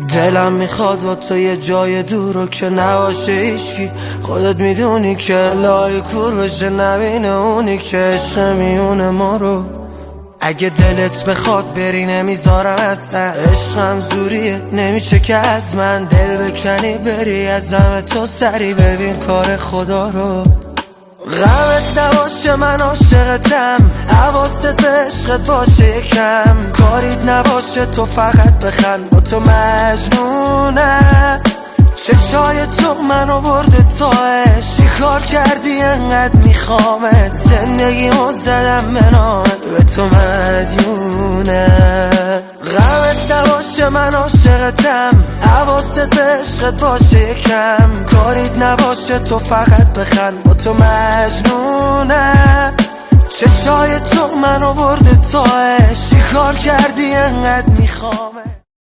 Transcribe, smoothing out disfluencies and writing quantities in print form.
دلم میخواد با تو یه جای دور رو که نباشه هیچکی. خودت میدونی که لای کور بشه نبینه اونی که عشق میونه ما رو. اگه دلت بخواد بری نمیذارم اصلا، عشقم زوریه نمیشه که از من دل بکنی بری از غم تو سری ببین کار خدا رو. غمت نباشه من عاشقتم، حواست به عشقت باشه یکم، کاریت نباشه تو فقط بخند با تو مجنونم. چشای تو منو برده تاش، چی کار کردی انقدر میخوامت، زندگیمو زدم به نامت به تو مدیونم. غمت نباشه من عاشقتم، حواست به عشقت باشه یکم، کاریت نباشه تو فقط بخند با تو مجنونم. چشای تو منو برده تاش، چی کار کردی انقدر میخوامت.